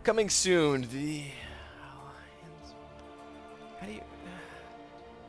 Coming soon, the how do you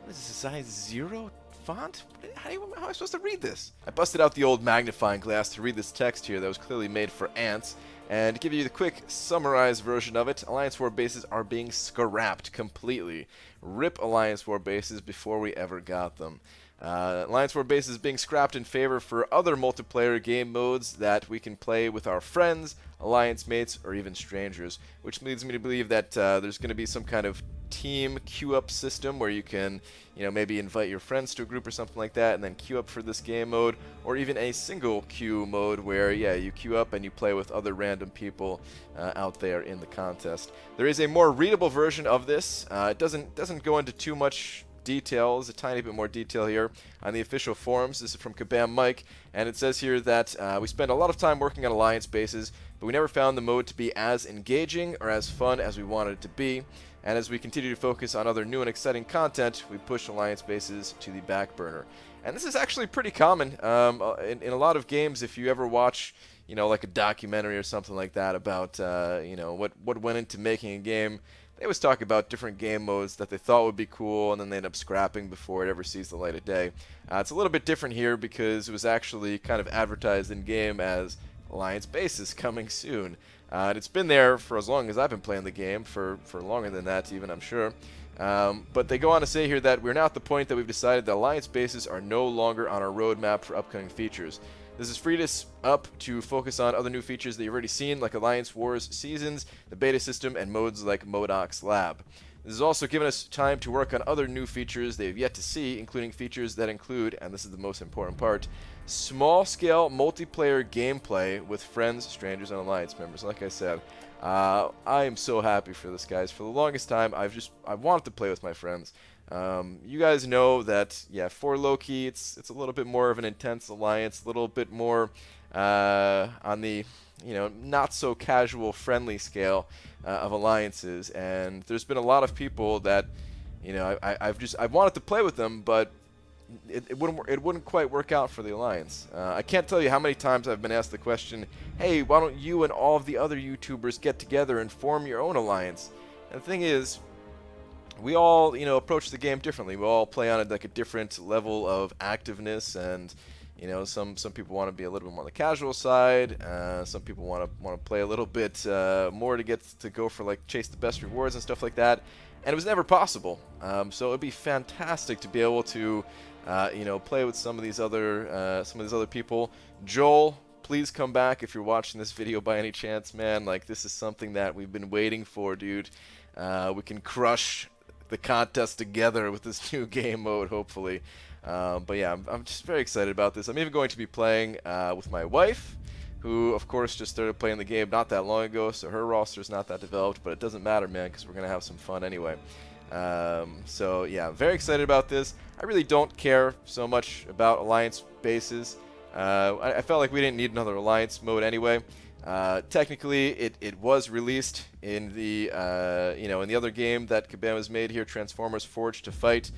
what is this, a size 0 font? How am I supposed to read this? I busted out the old magnifying glass to read this text here that was clearly made for ants. And to give you the quick summarized version of it, Alliance War bases are being scrapped completely. Rip Alliance War bases before we ever got them. Alliance War bases being scrapped in favor for other multiplayer game modes that we can play with our friends, alliance mates, or even strangers, which leads me to believe that there's going to be some kind of team queue-up system where you can, maybe invite your friends to a group or something like that and then queue up for this game mode, or even a single queue mode where, you queue up and you play with other random people out there in the contest. There is a more readable version of this. It doesn't go into too much details, a tiny bit more detail here on the official forums. This is from Kabam Mike, and it says here that we spend a lot of time working on alliance bases, but we never found the mode to be as engaging or as fun as we wanted it to be. And as we continue to focus on other new and exciting content, we push alliance bases to the back burner. And this is actually pretty common in a lot of games. If you ever watch, like a documentary or something like that about, what went into making a game, they always talk about different game modes that they thought would be cool, and then they end up scrapping before it ever sees the light of day. It's a little bit different here because it was actually kind of advertised in-game as Alliance bases coming soon. And it's been there for as long as I've been playing the game, for longer than that even, I'm sure. But they go on to say here that we're now at the point that we've decided that Alliance bases are no longer on our roadmap for upcoming features. This has freed us up to focus on other new features that you've already seen, like Alliance Wars Seasons, the beta system, and modes like Modoc's Lab. This has also given us time to work on other new features they have yet to see, including features that include, and this is the most important part, small-scale multiplayer gameplay with friends, strangers, and Alliance members. Like I said, I am so happy for this, guys. For the longest time, I wanted to play with my friends. You guys know that, for Loki, it's a little bit more of an intense alliance, a little bit more on the not so casual, friendly scale of alliances. And there's been a lot of people that, I've wanted to play with them, but it wouldn't quite work out for the alliance. I can't tell you how many times I've been asked the question, hey, why don't you and all of the other YouTubers get together and form your own alliance? And the thing is, we all, approach the game differently. We all play on like a different level of activeness, and some people want to be a little bit more on the casual side. Some people want to play a little bit more to get to go for like chase the best rewards and stuff like that. And it was never possible. So it'd be fantastic to be able to, play with some of these other people. Joel, please come back if you're watching this video by any chance, man. Like, this is something that we've been waiting for, dude. We can crush the contest together with this new game mode, hopefully. But yeah, I'm just very excited about this. I'm even going to be playing with my wife, who, of course, just started playing the game not that long ago, so her roster's not that developed, but it doesn't matter, man, because we're going to have some fun anyway. So yeah, very excited about this. I really don't care so much about Alliance bases. I felt like we didn't need another Alliance mode anyway. Technically, it was released in the in the other game that Kabam has made here, Transformers Forged to Fight.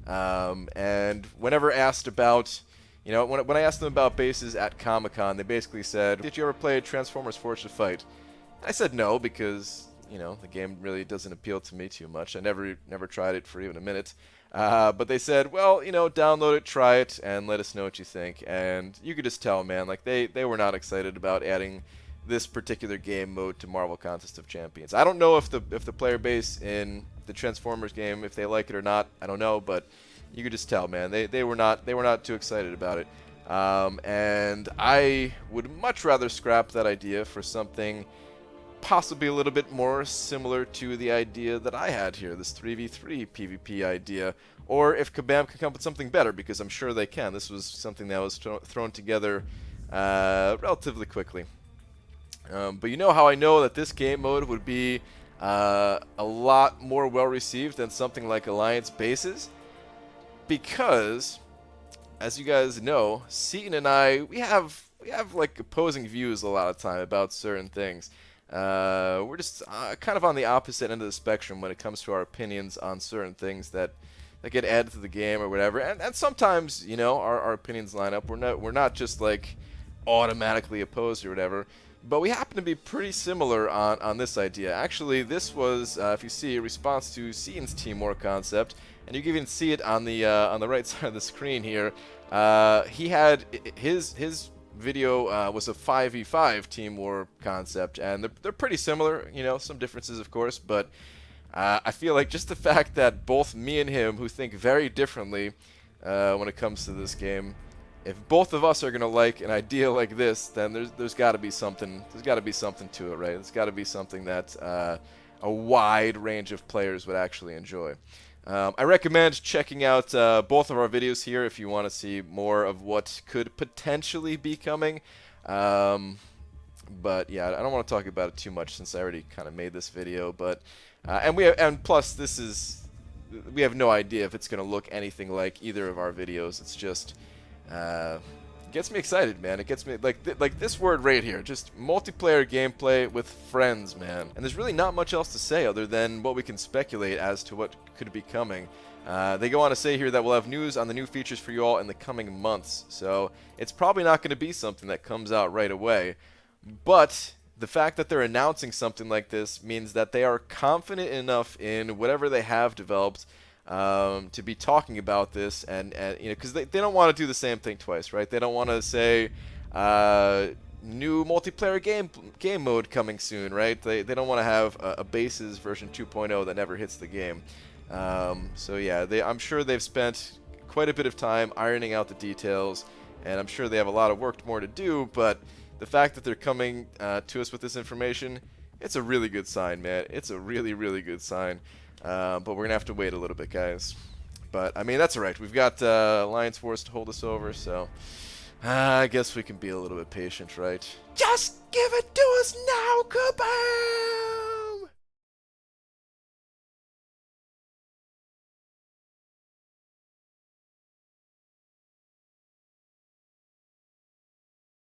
And whenever asked about, when I asked them about bases at Comic-Con, they basically said, "Did you ever play Transformers Forged to Fight?" I said no because the game really doesn't appeal to me too much. I never tried it for even a minute. But they said, well, download it, try it, and let us know what you think. And you could just tell, man, like they were not excited about adding this particular game mode to Marvel Contest of Champions. I don't know if the player base in the Transformers game, if they like it or not, I don't know, but you could just tell, man, they were not too excited about it. And I would much rather scrap that idea for something possibly a little bit more similar to the idea that I had here, this 3v3 PvP idea, or if Kabam can come up with something better, because I'm sure they can. This was something that was thrown together relatively quickly. But you know how I know that this game mode would be a lot more well received than something like Alliance Bases? Because, as you guys know, Seaton and I, we have like opposing views a lot of time about certain things. We're just kind of on the opposite end of the spectrum when it comes to our opinions on certain things that get added to the game or whatever. And sometimes, our opinions line up. We're not just like automatically opposed or whatever. But we happen to be pretty similar on this idea. Actually, this was, if you see, a response to Seaton's teamwork concept, and you can even see it on the right side of the screen here. He had his video was a 5v5 team war concept, and they're pretty similar. You know, some differences, of course, but I feel like just the fact that both me and him, who think very differently when it comes to this game, if both of us are gonna like an idea like this, then there's got to be something. There's got to be something to it, right? There's got to be something that a wide range of players would actually enjoy. I recommend checking out both of our videos here if you want to see more of what could potentially be coming. But yeah, I don't want to talk about it too much since I already kind of made this video. But and plus we have no idea if it's gonna look anything like either of our videos. It's just gets me excited, man. It gets me like this word right here, just multiplayer gameplay with friends, man. And there's really not much else to say other than what we can speculate as to what could be coming. They go on to say here that we'll have news on the new features for you all in the coming months. So it's probably not going to be something that comes out right away. But the fact that they're announcing something like this means that they are confident enough in whatever they have developed to be talking about this, and you know, because they don't want to do the same thing twice, right? They don't want to say new multiplayer game mode coming soon, right? They don't want to have a bases version 2.0 that never hits the game. So yeah, I'm sure they've spent quite a bit of time ironing out the details, and I'm sure they have a lot of work more to do. But the fact that they're coming to us with this information, it's a really good sign, man. It's a really, really good sign. But we're going to have to wait a little bit, guys. But, I mean, that's alright. We've got Alliance Wars to hold us over, so I guess we can be a little bit patient, right? Just give it to us now, Kabam!